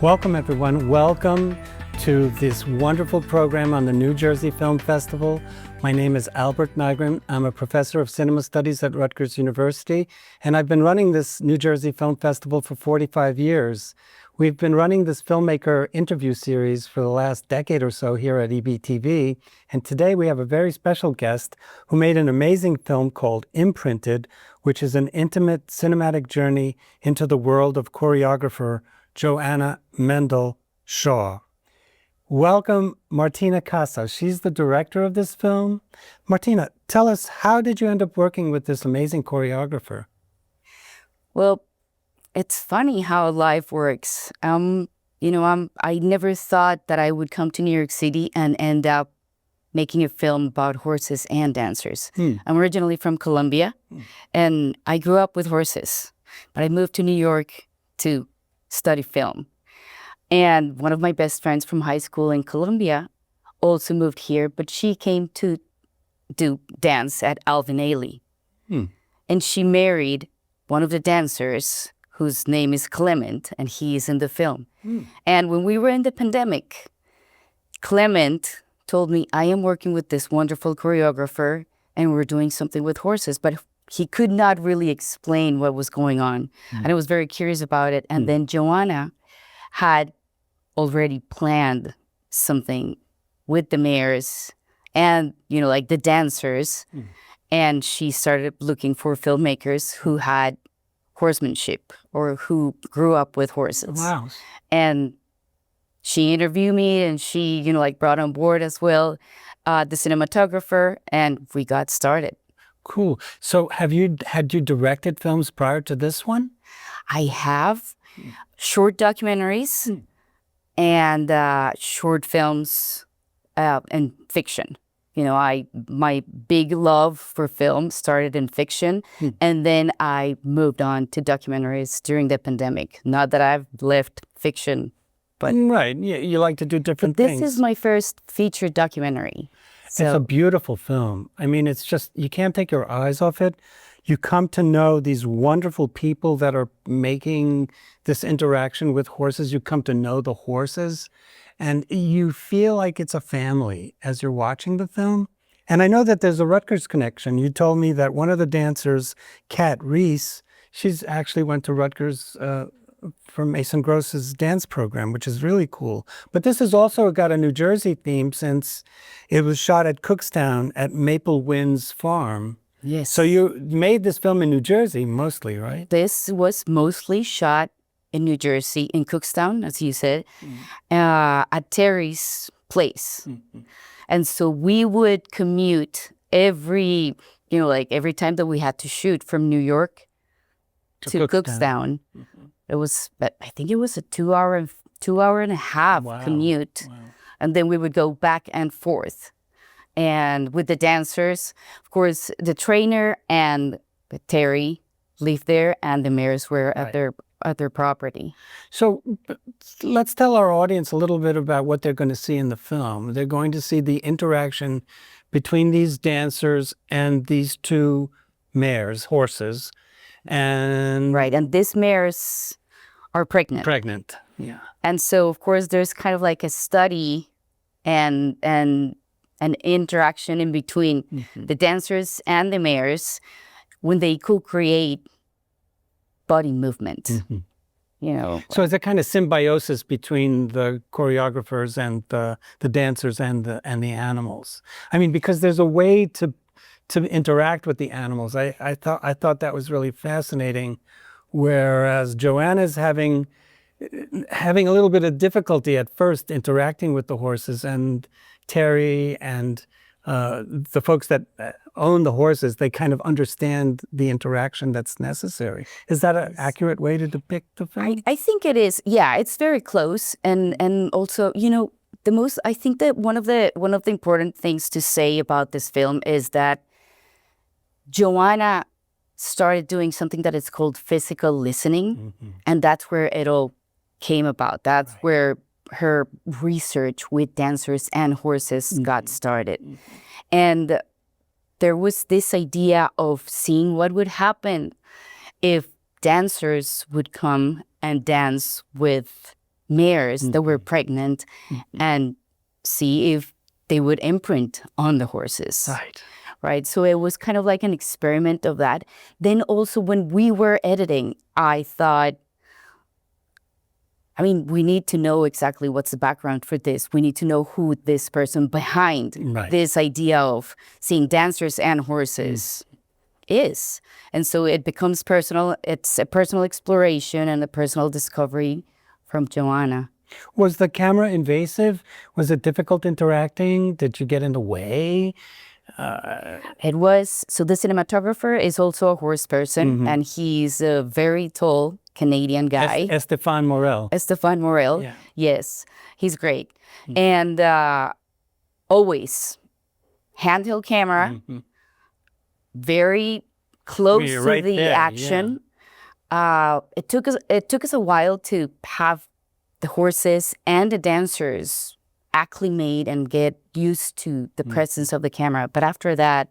Welcome, everyone. Welcome to this wonderful program on the New Jersey Film Festival. My name is Albert Nigrin. I'm a professor of cinema studies at Rutgers University, and I've been running this New Jersey Film Festival for 45 years. We've been running this filmmaker interview series for the last decade or so here at EBTV, and today we have a very special guest who made an amazing film called Imprinted, which is an intimate cinematic journey into the world of choreographer Joanna Mendel Shaw. Welcome, Martina Casas. She's the director of this film. Martina, tell us, how did you end up working with this amazing choreographer? Well, it's funny how life works. I never thought that I would come to New York City and end up making a film about horses and dancers. I'm originally from Colombia, and I grew up with horses, but I moved to New York to study film. And one of my best friends from high school in Colombia also moved here, but she came to do dance at Alvin Ailey. And she married one of the dancers whose name is Clement, and he is in the film. And when we were in the pandemic, Clement told me, I am working with this wonderful choreographer and we're doing something with horses, but he could not really explain what was going on. And I was very curious about it. And then Joanna had already planned something with the mares and, like the dancers. And she started looking for filmmakers who had horsemanship or who grew up with horses. Wow. And she interviewed me and she, brought on board as well the cinematographer, and we got started. Cool. So had you directed films prior to this one? I have short documentaries and short films and fiction. My big love for film started in fiction, and then I moved on to documentaries during the pandemic. Not that I've left fiction, but right. Yeah, you like to do different things. This is my first feature documentary. So, it's a beautiful film. I mean, it's just, you can't take your eyes off it. You come to know these wonderful people that are making this interaction with horses. You come to know the horses, and you feel like it's a family as you're watching the film. And I know that there's a Rutgers connection. You told me that one of the dancers, Kat Reese, she's actually went to Rutgers from Mason Gross's dance program, which is really cool. But this has also got a New Jersey theme since it was shot at Cookstown at Maple Winds Farm. Yes. So you made this film in New Jersey mostly, right? This was mostly shot in New Jersey, in Cookstown, as you said, at Terry's place. And so we would commute every time that we had to shoot from New York to Cookstown. I think it was a 2 hour and a half commute. Wow. And then we would go back and forth. And with the dancers, of course, the trainer and Terry lived there, and the mares were at their property. So let's tell our audience a little bit about what they're going to see in the film. They're going to see the interaction between these dancers and these two mares, horses. And these mares are pregnant. Yeah. And so, of course, there's kind of like a study and an interaction in between the dancers and the mares when they co-create body movement. So it's a kind of symbiosis between the choreographers and the dancers and the animals. I mean, because there's a way to interact with the animals. I thought that was really fascinating. Whereas Joanna's having a little bit of difficulty at first interacting with the horses, and Terry and the folks that own the horses, they kind of understand the interaction that's necessary. Is that an accurate way to depict the film? I think it is. Yeah, it's very close, and also, I think that one of the important things to say about this film is that Joanna started doing something that is called physical listening, and that's where it all came about. That's where her research with dancers and horses got started. And there was this idea of seeing what would happen if dancers would come and dance with mares that were pregnant and see if they would imprint on the horses. Right. So it was kind of like an experiment of that. Then also when we were editing, I thought, we need to know exactly what's the background for this. We need to know who this person behind this idea of seeing dancers and horses is. And so it becomes personal. It's a personal exploration and a personal discovery from Joanna. Was the camera invasive? Was it difficult interacting? Did you get in the way? It was. So the cinematographer is also a horse person, and he's a very tall Canadian guy. Estefan Morel. Estefan Morel. Yeah. Yes, he's great. And always handheld camera, very close to the action. It took us a while to have the horses and the dancers acclimate and get used to the presence of the camera. But after that,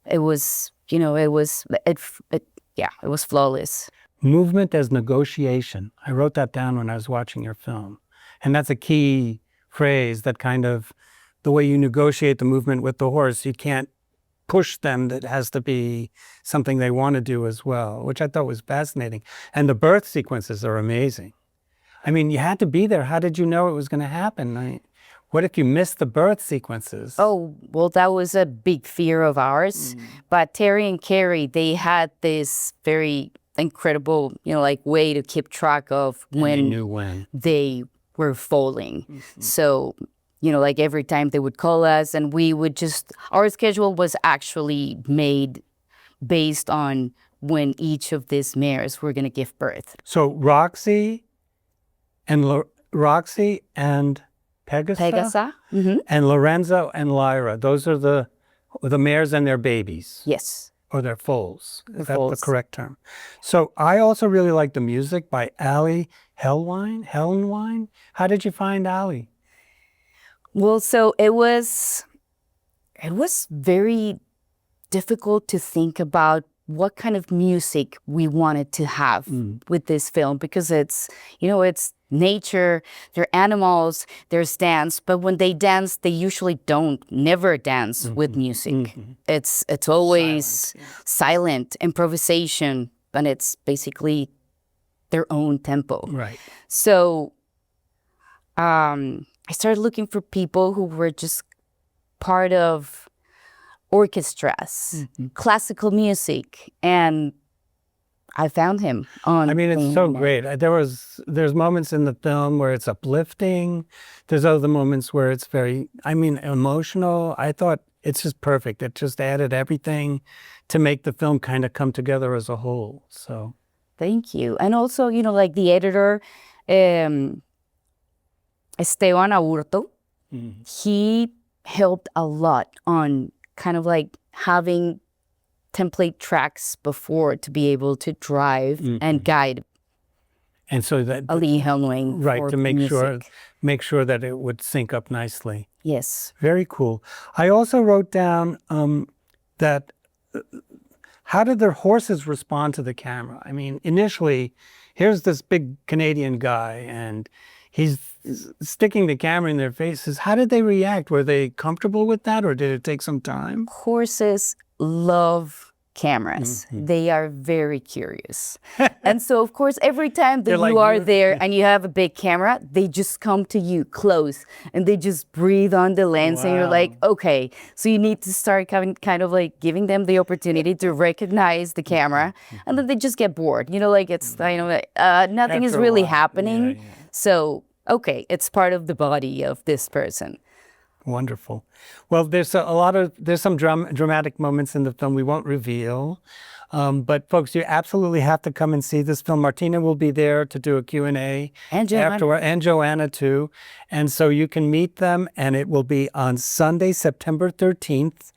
it was flawless. Movement as negotiation. I wrote that down when I was watching your film. And that's a key phrase, that kind of the way you negotiate the movement with the horse. You can't push them. That has to be something they want to do as well, which I thought was fascinating. And the birth sequences are amazing. You had to be there. How did you know it was going to happen? What if you missed the birth sequences? Oh, well, that was a big fear of ours. But Terry and Carrie, they had this very incredible, way to keep track of when they were falling. So, every time they would call us, and we would our schedule was actually made based on when each of these mares were going to give birth. So Roxy and Pegasa, and Lorenzo and Lyra, those are the mares and their babies. Yes. Or their foals. Is that the correct term? So I also really like the music by Ali Helnwine. How did you find Ali? Well, so it was very difficult to think about what kind of music we wanted to have with this film, because it's nature, they're animals, there's dance, but when they dance, they usually never dance with music. It's always silent improvisation, and it's basically their own tempo. Right. So I started looking for people who were just part of orchestras, classical music, and I found him on. It's so great. There's moments in the film where it's uplifting. There's other moments where it's very, emotional. I thought it's just perfect. It just added everything to make the film kind of come together as a whole. So, thank you. And also, the editor, Esteban Aburto, he helped a lot on kind of having template tracks before to be able to drive and guide. And so that Ali Helnwine, right, to make sure that it would sync up nicely. Yes. Very cool. I also wrote down that how did their horses respond to the camera? Initially, here's this big Canadian guy, and he's sticking the camera in their faces. How did they react? Were they comfortable with that, or did it take some time? Horses love cameras. They are very curious. And so, of course, every time that you are there and you have a big camera, they just come to you close and they just breathe on the lens. And you're like, okay, so you need to start kind of giving them the opportunity to recognize the camera. And then they just get bored. It's nothing is really happening. Yeah. So, okay, it's part of the body of this person. Wonderful. Well, there's some dramatic moments in the film we won't reveal, but folks, you absolutely have to come and see this film. Martina will be there to do a Q&A afterward, and Joanna too. And so you can meet them, and it will be on Sunday, September 13th.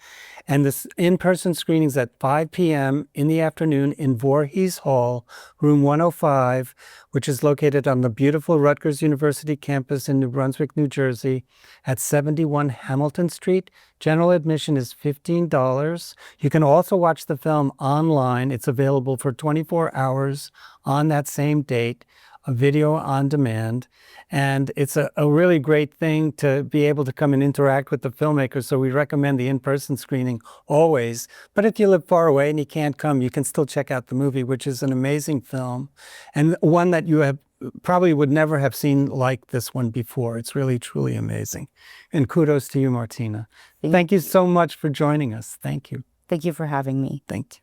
And this in-person screening's at 5 p.m. in the afternoon in Voorhees Hall, room 105, which is located on the beautiful Rutgers University campus in New Brunswick, New Jersey, at 71 Hamilton Street. General admission is $15. You can also watch the film online. It's available for 24 hours on that same date a video on demand. And it's a really great thing to be able to come and interact with the filmmaker. So we recommend the in-person screening always. But if you live far away and you can't come, you can still check out the movie, which is an amazing film and one that you have probably would never have seen like this one before. It's really, truly amazing. And kudos to you, Martina. Thank you so much for joining us. Thank you. Thank you for having me. Thank you.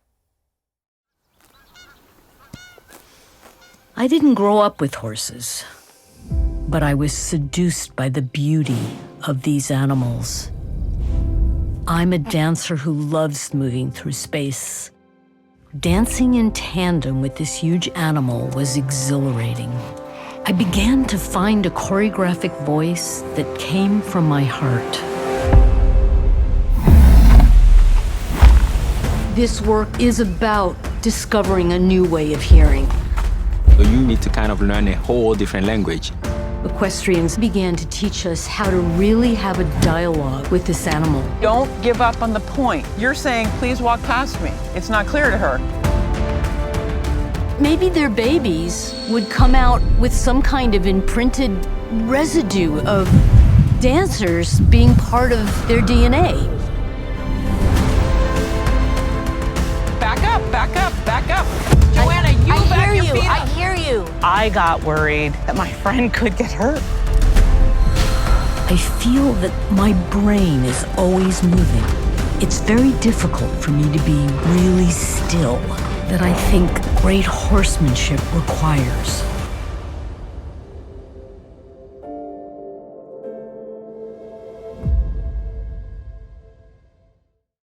I didn't grow up with horses, but I was seduced by the beauty of these animals. I'm a dancer who loves moving through space. Dancing in tandem with this huge animal was exhilarating. I began to find a choreographic voice that came from my heart. This work is about discovering a new way of hearing. So you need to kind of learn a whole different language. Equestrians began to teach us how to really have a dialogue with this animal. Don't give up on the point. You're saying, please walk past me. It's not clear to her. Maybe their babies would come out with some kind of imprinted residue of dancers being part of their DNA. Back up, back up, back up. Joanna, you back your feet up. I hear you. I got worried that my friend could get hurt. I feel that my brain is always moving. It's very difficult for me to be really still, that I think great horsemanship requires.